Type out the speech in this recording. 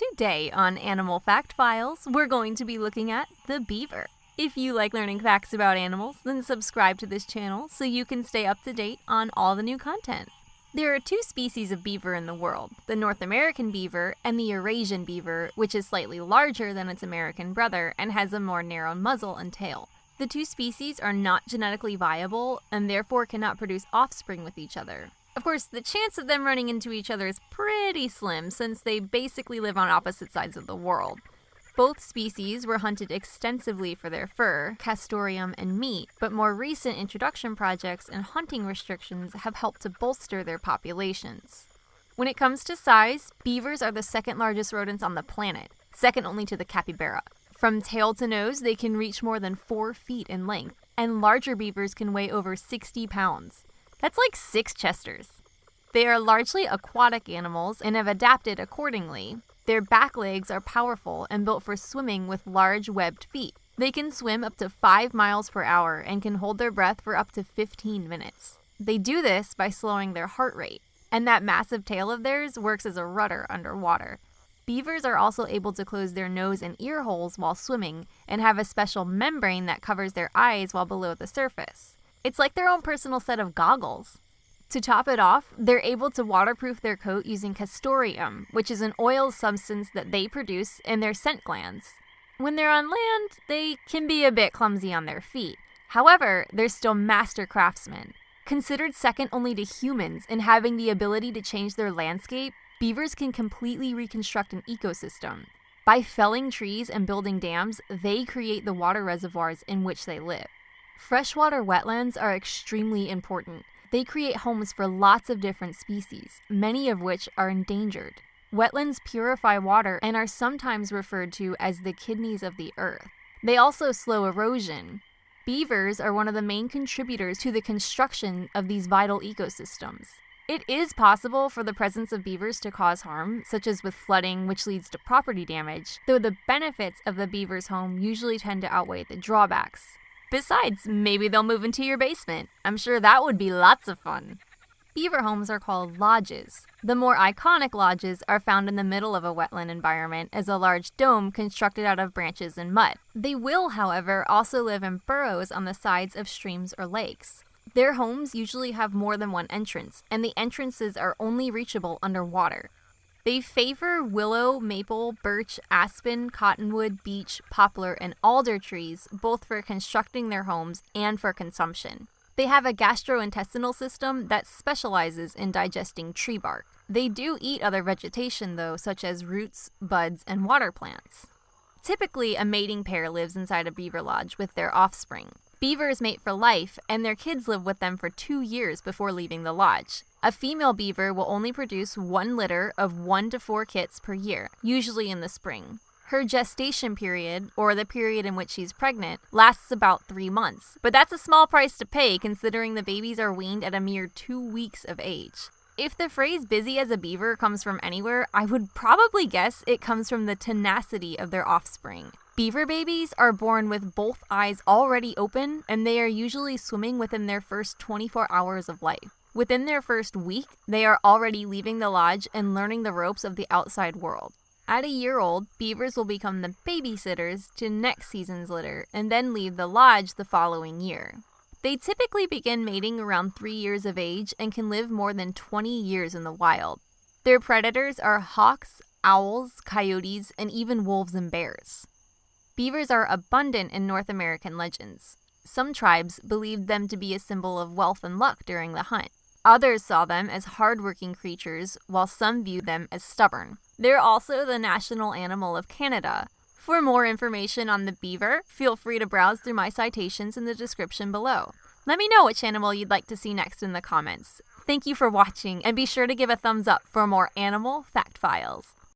Today on Animal Fact Files, we're going to be looking at the beaver. If you like learning facts about animals, then subscribe to this channel so you can stay up to date on all the new content. There are two species of beaver in the world, the North American beaver and the Eurasian beaver, which is slightly larger than its American brother and has a more narrow muzzle and tail. The two species are not genetically viable and therefore cannot produce offspring with each other. Of course, the chance of them running into each other is pretty slim since they basically live on opposite sides of the world. Both species were hunted extensively for their fur, castoreum, and meat, but more recent introduction projects and hunting restrictions have helped to bolster their populations. When it comes to size, beavers are the second largest rodents on the planet, second only to the capybara. From tail to nose, they can reach more than 4 feet in length, and larger beavers can weigh over 60 pounds. That's like 6 Chesters. They are largely aquatic animals and have adapted accordingly. Their back legs are powerful and built for swimming with large webbed feet. They can swim up to 5 miles per hour and can hold their breath for up to 15 minutes. They do this by slowing their heart rate, and that massive tail of theirs works as a rudder underwater. Beavers are also able to close their nose and ear holes while swimming and have a special membrane that covers their eyes while below the surface. It's like their own personal set of goggles. To top it off, they're able to waterproof their coat using castoreum, which is an oil substance that they produce in their scent glands. When they're on land, they can be a bit clumsy on their feet. However, they're still master craftsmen. Considered second only to humans in having the ability to change their landscape, beavers can completely reconstruct an ecosystem. By felling trees and building dams, they create the water reservoirs in which they live. Freshwater wetlands are extremely important. They create homes for lots of different species, many of which are endangered. Wetlands purify water and are sometimes referred to as the kidneys of the earth. They also slow erosion. Beavers are one of the main contributors to the construction of these vital ecosystems. It is possible for the presence of beavers to cause harm, such as with flooding, which leads to property damage, though the benefits of the beaver's home usually tend to outweigh the drawbacks. Besides, maybe they'll move into your basement. I'm sure that would be lots of fun. Beaver homes are called lodges. The more iconic lodges are found in the middle of a wetland environment as a large dome constructed out of branches and mud. They will, however, also live in burrows on the sides of streams or lakes. Their homes usually have more than one entrance, and the entrances are only reachable underwater. They favor willow, maple, birch, aspen, cottonwood, beech, poplar, and alder trees, both for constructing their homes and for consumption. They have a gastrointestinal system that specializes in digesting tree bark. They do eat other vegetation, though, such as roots, buds, and water plants. Typically, a mating pair lives inside a beaver lodge with their offspring. Beavers mate for life, and their kids live with them for 2 years before leaving the lodge. A female beaver will only produce 1 litter of 1 to 4 kits per year, usually in the spring. Her gestation period, or the period in which she's pregnant, lasts about 3 months, but that's a small price to pay considering the babies are weaned at a mere 2 weeks of age. If the phrase busy as a beaver comes from anywhere, I would probably guess it comes from the tenacity of their offspring. Beaver babies are born with both eyes already open, and they are usually swimming within their first 24 hours of life. Within their first week, they are already leaving the lodge and learning the ropes of the outside world. At a year old, beavers will become the babysitters to next season's litter and then leave the lodge the following year. They typically begin mating around 3 years of age and can live more than 20 years in the wild. Their predators are hawks, owls, coyotes, and even wolves and bears. Beavers are abundant in North American legends. Some tribes believed them to be a symbol of wealth and luck during the hunt. Others saw them as hardworking creatures, while some viewed them as stubborn. They're also the national animal of Canada. For more information on the beaver, feel free to browse through my citations in the description below. Let me know which animal you'd like to see next in the comments. Thank you for watching, and be sure to give a thumbs up for more Animal Fact Files.